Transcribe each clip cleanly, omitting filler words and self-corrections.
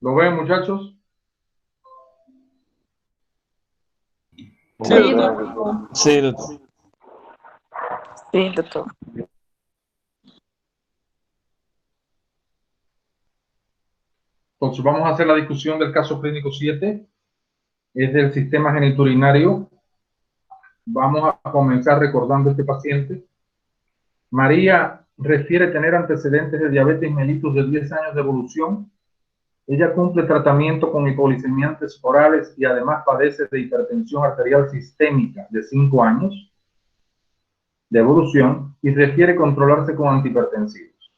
¿Lo ven, muchachos? Sí, Sí, doctor. doctor. Sí, doctor. Sí, doctor. Entonces, vamos a hacer la discusión del caso clínico 7. Es del sistema genitourinario. Vamos a comenzar recordando a este paciente. María refiere tener antecedentes de diabetes mellitus de 10 años de evolución. Ella cumple tratamiento con hipoglicemiantes orales y además padece de hipertensión arterial sistémica de 5 años de evolución y refiere controlarse con antihipertensivos.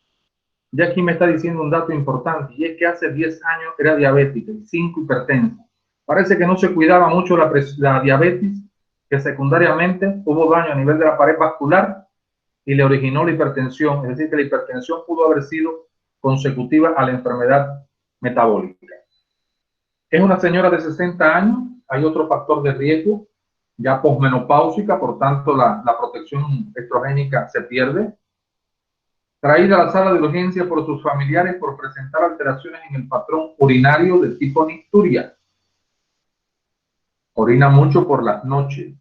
Ya aquí me está diciendo un dato importante, y es que hace 10 años era diabética y 5 hipertensa. Parece que no se cuidaba mucho la diabetes, que secundariamente hubo daño a nivel de la pared vascular y le originó la hipertensión, es decir, que la hipertensión pudo haber sido consecutiva a la enfermedad metabólica. Es una señora de 60 años, hay otro factor de riesgo, ya posmenopáusica, por tanto la protección estrogénica se pierde. Traída a la sala de urgencia por sus familiares por presentar alteraciones en el patrón urinario de tipo nicturia. Orina mucho por las noches.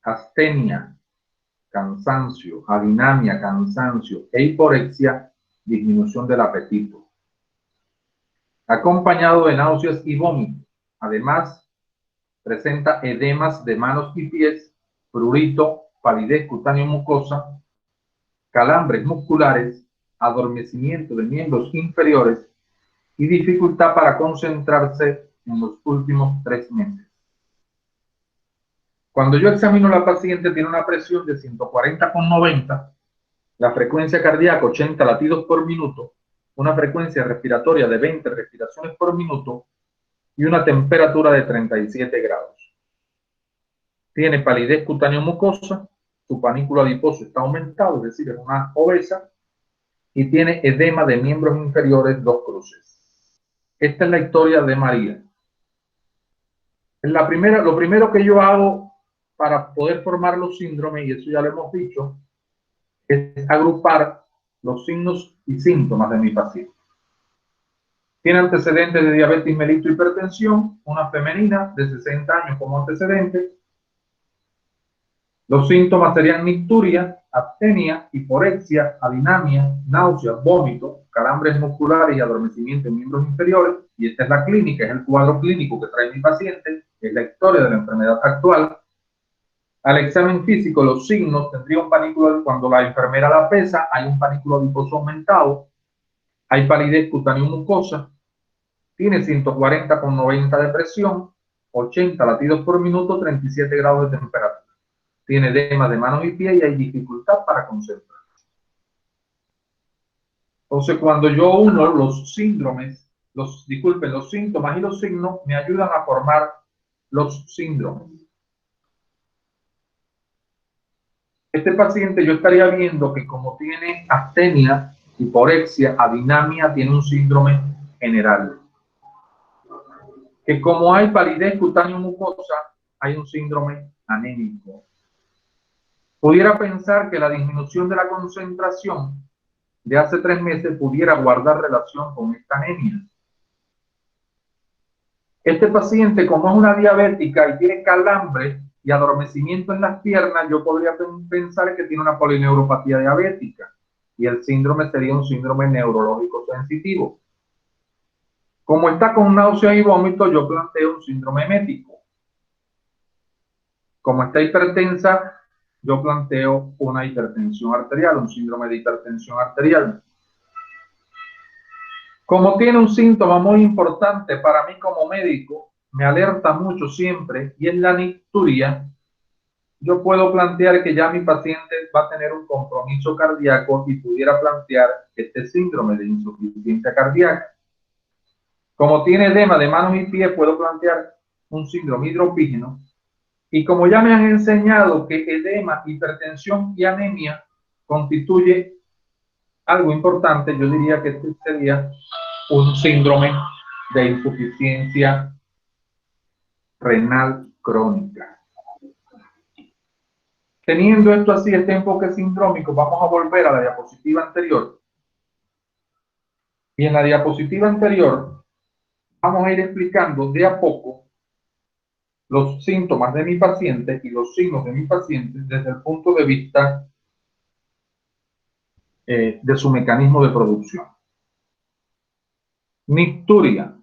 Astenia, cansancio, adinamia, cansancio e hiporexia, disminución del apetito. Acompañado de náuseas y vómitos. Además, presenta edemas de manos y pies, prurito, palidez cutáneo mucosa, calambres musculares, adormecimiento de miembros inferiores y dificultad para concentrarse en los últimos 3 meses. Cuando yo examino a la paciente, tiene una presión de 140/90, la frecuencia cardíaca 80 latidos por minuto, una frecuencia respiratoria de 20 respiraciones por minuto y una temperatura de 37 grados. Tiene palidez cutáneo mucosa, su panículo adiposo está aumentado, es decir, es una obesa, y tiene edema de miembros inferiores 2 cruces. Esta es la historia de María. Lo primero que yo hago para poder formar los síndromes, y eso ya lo hemos dicho, es agrupar los signos y síntomas de mi paciente. Tiene antecedentes de diabetes mellitus, hipertensión, una femenina de 60 años como antecedente. Los síntomas serían nicturia, abstenia, hiporexia, adinamia, náuseas, vómito, calambres musculares y adormecimiento en miembros inferiores. Y esta es la clínica, es el cuadro clínico que trae mi paciente, es la historia de la enfermedad actual. Al examen físico, los signos, tendría un panículo, cuando la enfermera la pesa, hay un panículo adiposo aumentado, hay palidez cutáneo mucosa, tiene 140/90 de presión, 80 latidos por minuto, 37 grados de temperatura. Tiene edema de manos y pies y hay dificultad para concentrarse. Entonces, cuando yo uno los síndromes, los síntomas y los signos, me ayudan a formar los síndromes. Este paciente yo estaría viendo que como tiene astenia, hiporexia, adinamia, tiene un síndrome general. Que como hay palidez cutáneo mucosa, hay un síndrome anémico. Pudiera pensar que la disminución de la concentración de hace 3 meses pudiera guardar relación con esta anemia. Este paciente, como es una diabética y tiene calambre y adormecimiento en las piernas, yo podría pensar que tiene una polineuropatía diabética y el síndrome sería un síndrome neurológico sensitivo. Como está con náuseas y vómitos, yo planteo un síndrome emético. Como está hipertensa, yo planteo una hipertensión arterial, un síndrome de hipertensión arterial. Como tiene un síntoma muy importante para mí como médico, me alerta mucho siempre, y es la nicturia, yo puedo plantear que ya mi paciente va a tener un compromiso cardíaco y pudiera plantear este síndrome de insuficiencia cardíaca. Como tiene edema de manos y pies, puedo plantear un síndrome hidropígeno. Y como ya me han enseñado que edema, hipertensión y anemia constituye algo importante, yo diría que este sería un síndrome de insuficiencia renal crónica. Teniendo esto así, este enfoque sindrómico, vamos a volver a la diapositiva anterior. Y en la diapositiva anterior vamos a ir explicando de a poco los síntomas de mi paciente y los signos de mi paciente desde el punto de vista de su mecanismo de producción. Nicturia,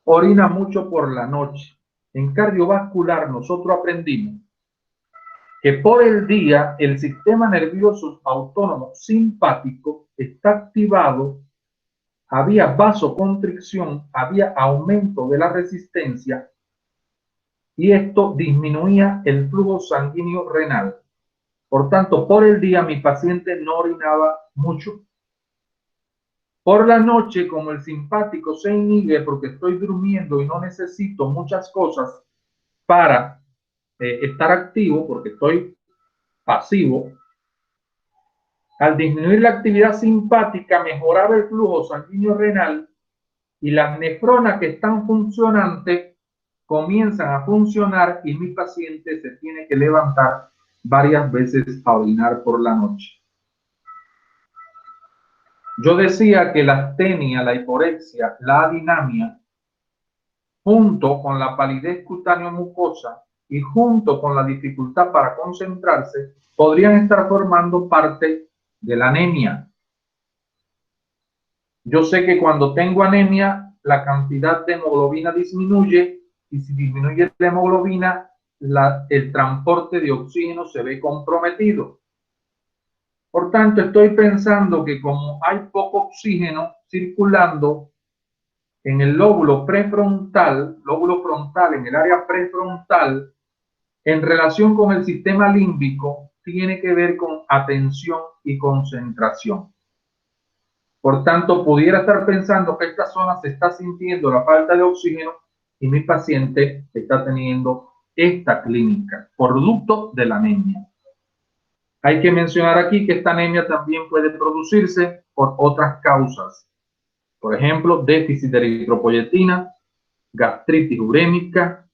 orina mucho por la noche. En cardiovascular nosotros aprendimos que por el día el sistema nervioso autónomo simpático está activado, había vasoconstricción, había aumento de la resistencia y esto disminuía el flujo sanguíneo renal. Por tanto, por el día mi paciente no orinaba mucho. Por la noche, como el simpático se inhibe porque estoy durmiendo y no necesito muchas cosas para estar activo, porque estoy pasivo, al disminuir la actividad simpática mejoraba el flujo sanguíneo renal y las nefronas que están funcionantes comienzan a funcionar y mi paciente se tiene que levantar varias veces a orinar por la noche. Yo decía que la astenia, la hiporexia, la adinamia, junto con la palidez cutáneo mucosa y junto con la dificultad para concentrarse, podrían estar formando parte de la anemia. Yo sé que cuando tengo anemia, la cantidad de hemoglobina disminuye y si disminuye la hemoglobina, el transporte de oxígeno se ve comprometido. Por tanto, estoy pensando que como hay poco oxígeno circulando en el lóbulo frontal, en el área prefrontal, en relación con el sistema límbico, tiene que ver con atención y concentración. Por tanto, pudiera estar pensando que esta zona se está sintiendo la falta de oxígeno y mi paciente está teniendo esta clínica, producto de la anemia. Hay que mencionar aquí que esta anemia también puede producirse por otras causas. Por ejemplo, déficit de eritropoyetina, gastritis urémica,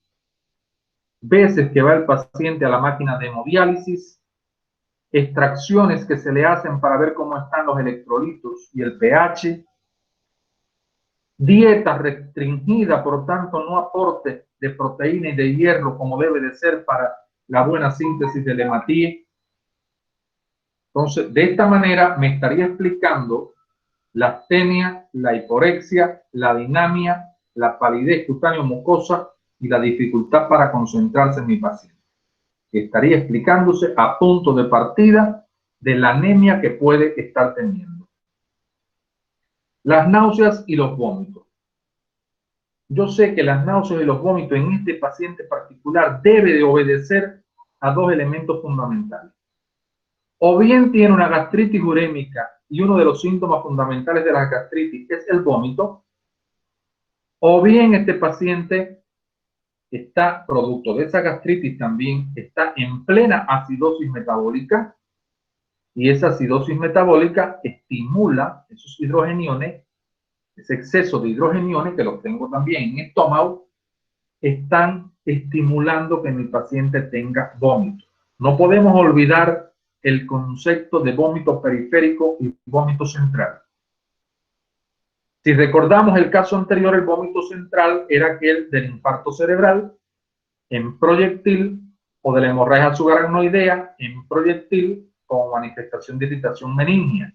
veces que va el paciente a la máquina de hemodiálisis, extracciones que se le hacen para ver cómo están los electrolitos y el pH, dieta restringida, por tanto no aporte de proteína y de hierro como debe de ser para la buena síntesis del hematíe. Entonces, de esta manera me estaría explicando la astenia, la hiporexia, la dinamia, la palidez cutáneo mucosa y la dificultad para concentrarse en mi paciente. Estaría explicándose a punto de partida de la anemia que puede estar teniendo. Las náuseas y los vómitos. Yo sé que las náuseas y los vómitos en este paciente particular debe de obedecer a dos elementos fundamentales. O bien tiene una gastritis urémica y uno de los síntomas fundamentales de la gastritis es el vómito, o bien este paciente está, producto de esa gastritis también, está en plena acidosis metabólica y esa acidosis metabólica estimula esos hidrogeniones, ese exceso de hidrogeniones que los tengo también en el estómago, están estimulando que mi paciente tenga vómito. No podemos olvidar el concepto de vómito periférico y vómito central. Si recordamos el caso anterior, el vómito central era aquel del infarto cerebral en proyectil o de la hemorragia subaracnoidea en proyectil con manifestación de irritación meningea.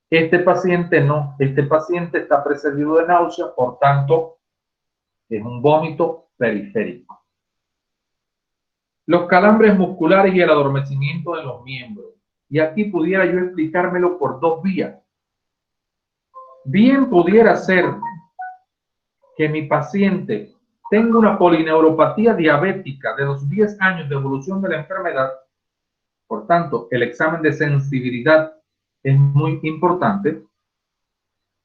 Este paciente no, este paciente está precedido de náusea, por tanto, es un vómito periférico. Los calambres musculares y el adormecimiento de los miembros. Y aquí pudiera yo explicármelo por dos vías. Bien pudiera ser que mi paciente tenga una polineuropatía diabética de los 10 años de evolución de la enfermedad. Por tanto, el examen de sensibilidad es muy importante.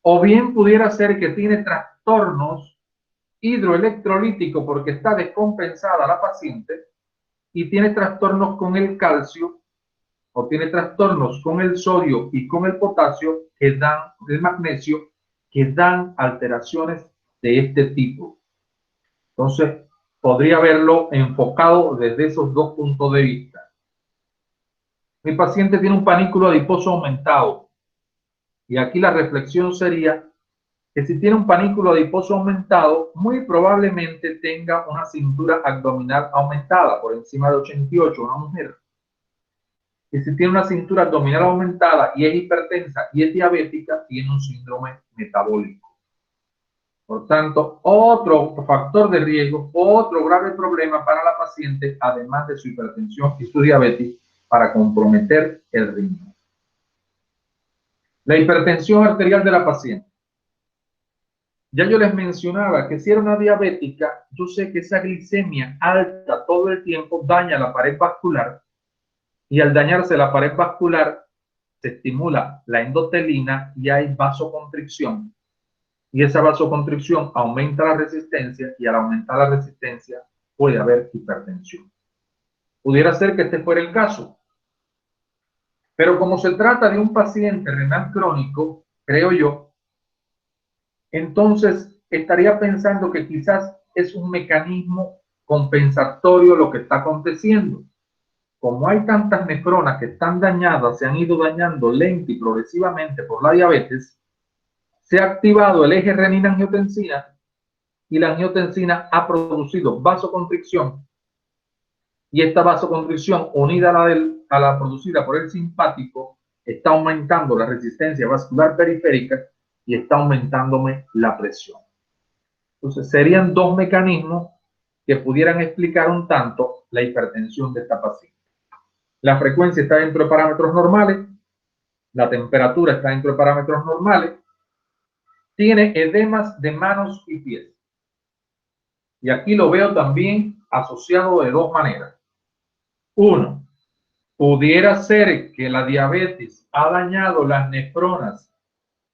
O bien pudiera ser que tiene trastornos hidroelectrolíticos porque está descompensada la paciente y tiene trastornos con el calcio o tiene trastornos con el sodio y con el potasio que dan, el magnesio, que dan alteraciones de este tipo. Entonces, podría verlo enfocado desde esos dos puntos de vista. Mi paciente tiene un panículo adiposo aumentado Y aquí la reflexión sería que si tiene un panículo adiposo aumentado, muy probablemente tenga una cintura abdominal aumentada por encima de 88, una mujer. Y si tiene una cintura abdominal aumentada y es hipertensa y es diabética, tiene un síndrome metabólico. Por tanto, otro factor de riesgo, otro grave problema para la paciente, además de su hipertensión y su diabetes, para comprometer el riñón. La hipertensión arterial de la paciente. Ya yo les mencionaba que si era una diabética, yo sé que esa glicemia alta todo el tiempo daña la pared vascular y al dañarse la pared vascular se estimula la endotelina y hay vasoconstricción. Y esa vasoconstricción aumenta la resistencia y al aumentar la resistencia puede haber hipertensión. Pudiera ser que este fuera el caso. Pero como se trata de un paciente renal crónico, creo yo, entonces estaría pensando que quizás es un mecanismo compensatorio lo que está aconteciendo. Como hay tantas nefronas que están dañadas, se han ido dañando lenta y progresivamente por la diabetes, se ha activado el eje renina-angiotensina y la angiotensina ha producido vasoconstricción y esta vasoconstricción unida a la producida por el simpático está aumentando la resistencia vascular periférica y está aumentándome la presión. Entonces serían dos mecanismos que pudieran explicar un tanto la hipertensión de esta paciente. La frecuencia está dentro de parámetros normales, la temperatura está dentro de parámetros normales, tiene edemas de manos y pies. Y aquí lo veo también asociado de dos maneras. Uno, pudiera ser que la diabetes ha dañado las nefronas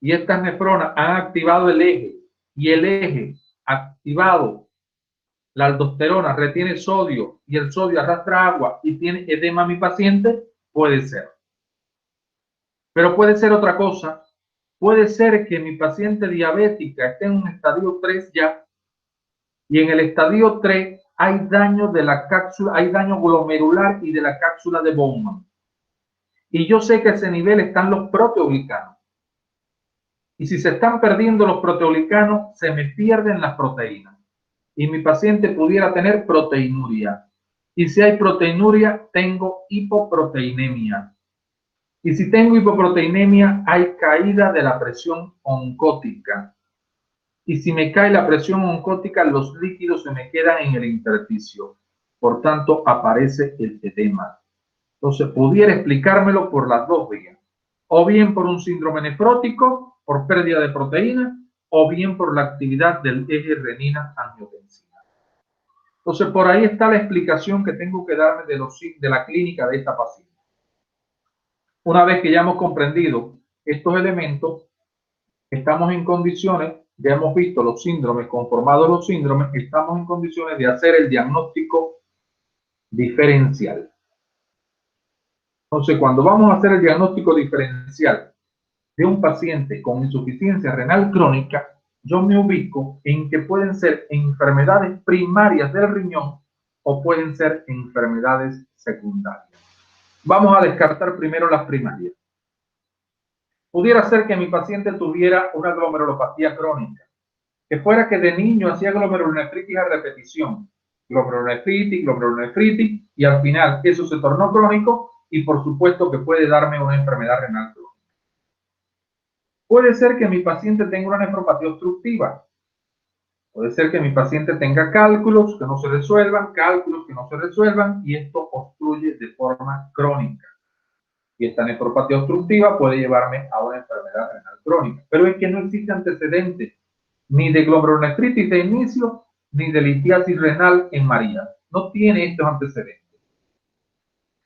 y estas nefronas han activado el eje y el eje activado, la aldosterona retiene sodio y el sodio arrastra agua y tiene edema mi paciente. Puede ser. Pero puede ser otra cosa. Puede ser que mi paciente diabética esté en un estadio 3 ya y en el estadio 3 hay daño de la cápsula, hay daño glomerular y de la cápsula de Bowman. Y yo sé que a ese nivel están los proteoglicanos. Y si se están perdiendo los proteoglicanos, se me pierden las proteínas. Y mi paciente pudiera tener proteinuria. Y si hay proteinuria, tengo hipoproteinemia. Y si tengo hipoproteinemia, hay caída de la presión oncótica. Y si me cae la presión oncótica, los líquidos se me quedan en el intersticio. Por tanto, aparece el edema. Entonces, pudiera explicármelo por las dos vías. O bien por un síndrome nefrótico, por pérdida de proteína, o bien por la actividad del eje renina-angiotensina. Entonces, por ahí está la explicación que tengo que darme de la clínica de esta paciente. Una vez que ya hemos comprendido estos elementos, estamos en condiciones, ya hemos visto los síndromes, conformados los síndromes, estamos en condiciones de hacer el diagnóstico diferencial. Entonces, cuando vamos a hacer el diagnóstico diferencial de un paciente con insuficiencia renal crónica, yo me ubico en que pueden ser enfermedades primarias del riñón o pueden ser enfermedades secundarias. Vamos a descartar primero las primarias. Pudiera ser que mi paciente tuviera una glomerulopatía crónica, que fuera que de niño hacía glomerulonefritis a repetición, glomerulonefritis, y al final eso se tornó crónico y por supuesto que puede darme una enfermedad renal crónica. Puede ser que mi paciente tenga una nefropatía obstructiva. Puede ser que mi paciente tenga cálculos que no se resuelvan, y esto obstruye de forma crónica. Y esta nefropatía obstructiva puede llevarme a una enfermedad renal crónica. Pero es que no existe antecedente ni de glomerulonefritis de inicio, ni de litiasis renal en María. No tiene estos antecedentes.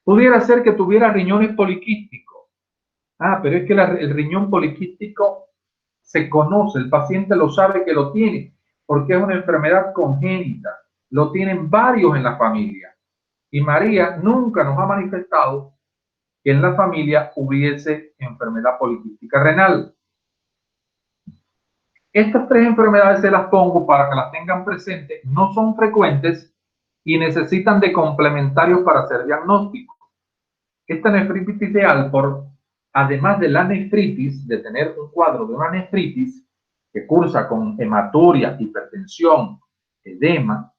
Pudiera ser que tuviera riñones poliquísticos. Pero es que el riñón poliquístico se conoce, el paciente lo sabe que lo tiene, porque es una enfermedad congénita. Lo tienen varios en la familia. Y María nunca nos ha manifestado que en la familia hubiese enfermedad poliquística renal. Estas tres enfermedades se las pongo para que las tengan presentes, no son frecuentes y necesitan de complementarios para hacer diagnóstico. Esta nefritis de Alport además de la nefritis, de tener un cuadro de una nefritis que cursa con hematuria, hipertensión, edema,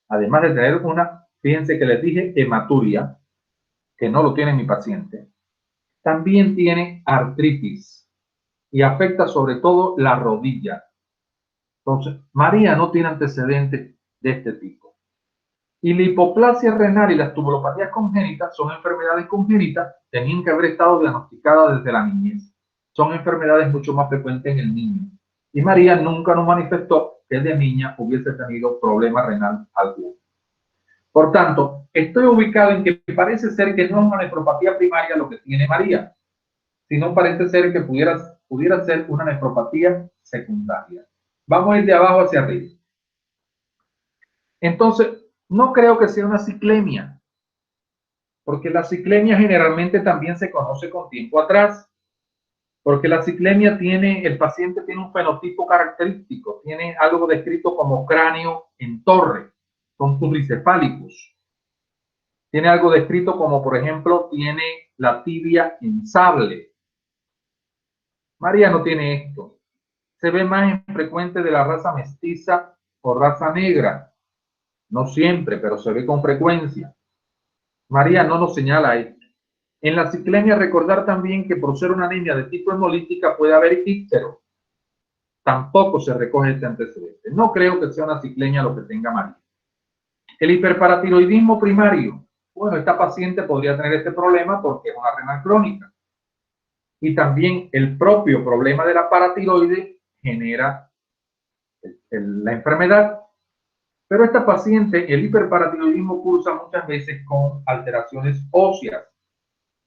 además de tener una, fíjense que les dije hematuria, que no lo tiene mi paciente, también tiene artritis y afecta sobre todo la rodilla. Entonces, María no tiene antecedentes de este tipo. Y la hipoplasia renal y las tubulopatías congénitas son enfermedades congénitas, tenían que haber estado diagnosticadas desde la niñez. Son enfermedades mucho más frecuentes en el niño. Y María nunca nos manifestó que de niña hubiese tenido problema renal alguno. Por tanto, estoy ubicado en que parece ser que no es una nefropatía primaria lo que tiene María, sino parece ser que pudiera ser una nefropatía secundaria. Vamos a ir de abajo hacia arriba. Entonces, no creo que sea una ciclemia, porque la ciclemia generalmente también se conoce con tiempo atrás, porque la ciclemia el paciente tiene un fenotipo característico, tiene algo descrito como cráneo en torre, son pluricefálicos. Tiene algo descrito como, por ejemplo, tiene la tibia en sable. María no tiene esto. Se ve más frecuente de la raza mestiza o raza negra. No siempre, pero se ve con frecuencia. María no nos señala esto. En la ciclemia, recordar también que por ser una anemia de tipo hemolítica puede haber íctero. Tampoco se recoge este antecedente. No creo que sea una ciclemia lo que tenga María. El hiperparatiroidismo primario. Bueno, esta paciente podría tener este problema porque es una renal crónica. Y también el propio problema de la paratiroide genera la enfermedad. Pero esta paciente, el hiperparatiroidismo cursa muchas veces con alteraciones óseas.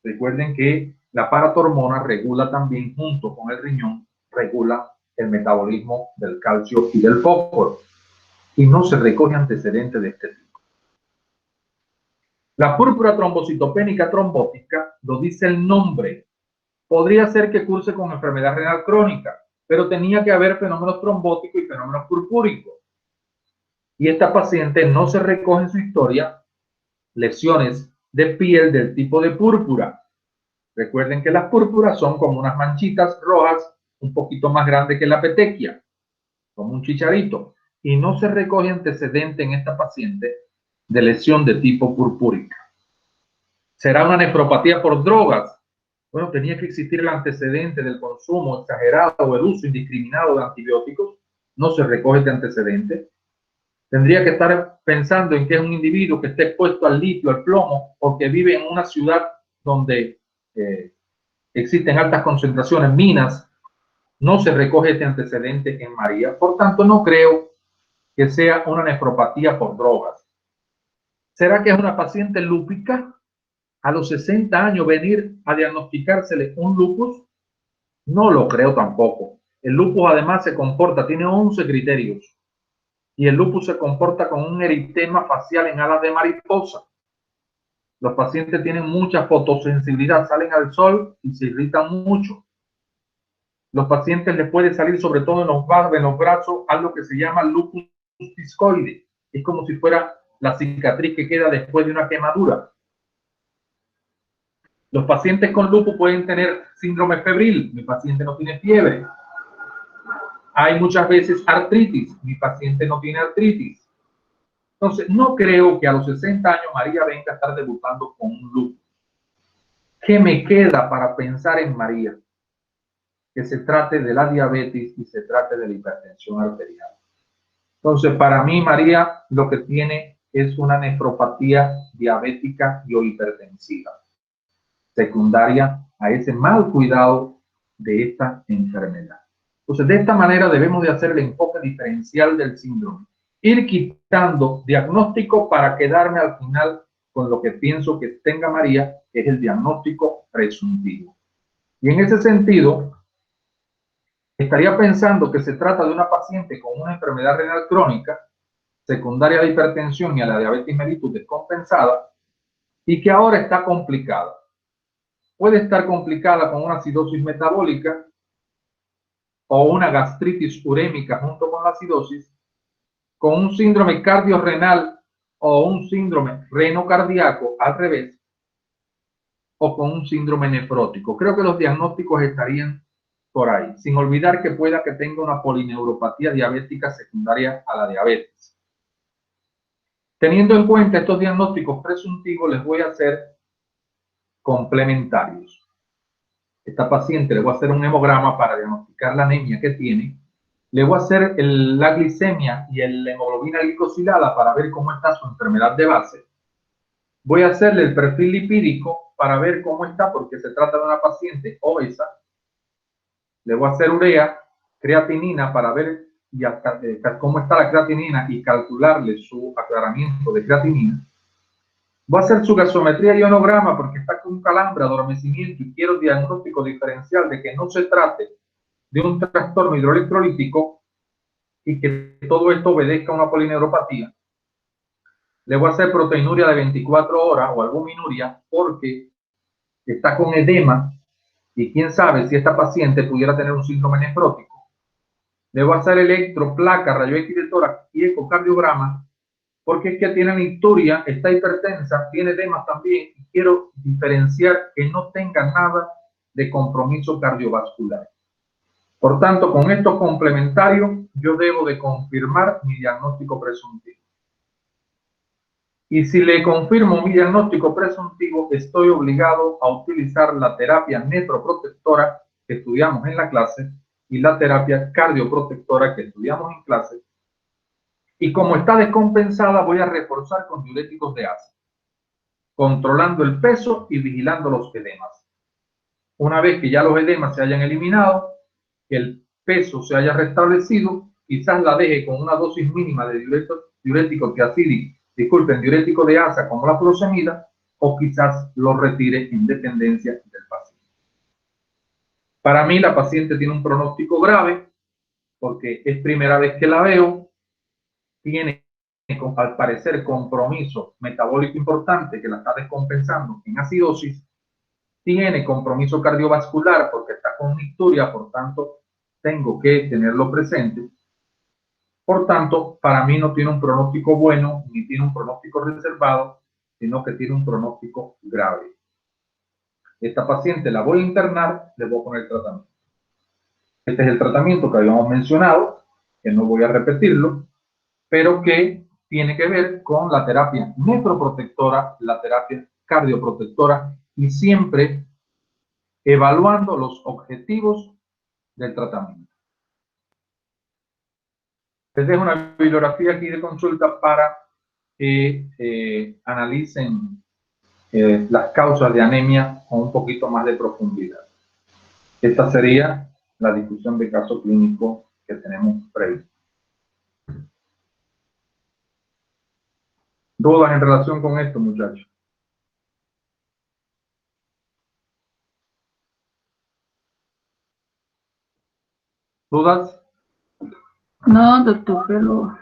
Recuerden que la paratormona regula también, junto con el riñón, regula el metabolismo del calcio y del fósforo. Y no se recoge antecedentes de este tipo. La púrpura trombocitopénica trombótica, lo dice el nombre. Podría ser que curse con enfermedad renal crónica, pero tenía que haber fenómenos trombóticos y fenómenos purpúricos. Y esta paciente no se recoge en su historia lesiones de piel del tipo de púrpura. Recuerden que las púrpuras son como unas manchitas rojas un poquito más grandes que la petequia, como un chicharito, y no se recoge antecedente en esta paciente de lesión de tipo purpúrica. ¿Será una nefropatía por drogas? Bueno, tenía que existir el antecedente del consumo exagerado o el uso indiscriminado de antibióticos. No se recoge este antecedente. Tendría que estar pensando en que es un individuo que esté expuesto al litio, al plomo, porque vive en una ciudad donde existen altas concentraciones, minas. No se recoge este antecedente en María. Por tanto, no creo que sea una nefropatía por drogas. ¿Será que es una paciente lúpica? A los 60 años venir a diagnosticársele un lupus, no lo creo tampoco. El lupus además se comporta, tiene 11 criterios, y el lupus se comporta con un eritema facial en alas de mariposa. Los pacientes tienen mucha fotosensibilidad, salen al sol y se irritan mucho. Los pacientes les puede salir, sobre todo en los brazos, algo que se llama lupus discoide. Es como si fuera la cicatriz que queda después de una quemadura. Los pacientes con lupus pueden tener síndrome febril. Mi paciente no tiene fiebre. Hay muchas veces artritis. Mi paciente no tiene artritis. Entonces, no creo que a los 60 años María venga a estar debutando con un lupus. ¿Qué me queda para pensar en María? Que se trate de la diabetes y se trate de la hipertensión arterial. Entonces, para mí, María lo que tiene es una nefropatía diabética y o hipertensiva, secundaria a ese mal cuidado de esta enfermedad. Entonces, de esta manera debemos de hacer el enfoque diferencial del síndrome. Ir quitando diagnóstico para quedarme al final con lo que pienso que tenga María, que es el diagnóstico presuntivo. Y en ese sentido, estaría pensando que se trata de una paciente con una enfermedad renal crónica, secundaria a la hipertensión y a la diabetes mellitus descompensada, y que ahora está complicada. Puede estar complicada con una acidosis metabólica o una gastritis urémica junto con la acidosis, con un síndrome cardiorrenal o un síndrome renocardíaco al revés, o con un síndrome nefrótico. Creo que los diagnósticos estarían por ahí, sin olvidar que pueda que tenga una polineuropatía diabética secundaria a la diabetes. Teniendo en cuenta estos diagnósticos presuntivos, les voy a hacer complementarios. Esta paciente le voy a hacer un hemograma para diagnosticar la anemia que tiene. Le voy a hacer la glicemia y la hemoglobina glicosilada para ver cómo está su enfermedad de base. Voy a hacerle el perfil lipídico para ver cómo está, porque se trata de una paciente obesa. Le voy a hacer urea, creatinina para ver cómo está la creatinina y calcularle su aclaramiento de creatinina. Voy a hacer su gasometría y ionograma porque está con un calambre, adormecimiento y quiero diagnóstico diferencial de que no se trate de un trastorno hidroelectrolítico y que todo esto obedezca a una polineuropatía. Le voy a hacer proteinuria de 24 horas o albuminuria porque está con edema y quién sabe si esta paciente pudiera tener un síndrome nefrótico. Le voy a hacer electro, placa, rayo X de tórax y ecocardiograma porque es que tiene nicturia, está hipertensa, tiene edemas también y quiero diferenciar que no tenga nada de compromiso cardiovascular. Por tanto, con estos complementarios, yo debo de confirmar mi diagnóstico presuntivo. Y si le confirmo mi diagnóstico presuntivo, estoy obligado a utilizar la terapia nefroprotectora que estudiamos en la clase y la terapia cardioprotectora que estudiamos en clase. Y como está descompensada, voy a reforzar con diuréticos de ácido, controlando el peso y vigilando los edemas. Una vez que ya los edemas se hayan eliminado, que el peso se haya restablecido, quizás la deje con una dosis mínima de diurético diurético de asa como la furosemida, o quizás lo retire en dependencia del paciente. Para mí la paciente tiene un pronóstico grave porque es primera vez que la veo, tiene al parecer compromiso metabólico importante que la está descompensando en acidosis, tiene compromiso cardiovascular porque está con nicturia, por tanto tengo que tenerlo presente. Por tanto, para mí no tiene un pronóstico bueno ni tiene un pronóstico reservado, sino que tiene un pronóstico grave. Esta paciente la voy a internar, le voy a poner tratamiento. Este es el tratamiento que habíamos mencionado, que no voy a repetirlo, pero que tiene que ver con la terapia nefroprotectora, la terapia cardioprotectora y siempre evaluando los objetivos del tratamiento. Les dejo una bibliografía aquí de consulta para que analicen las causas de anemia con un poquito más de profundidad. Esta sería la discusión de caso clínico que tenemos previsto. ¿Dudas en relación con esto, muchachos? ¿Dudas? No, doctor, pero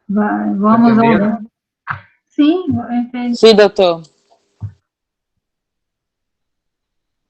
vamos a ver. Sí, Sí, doctor.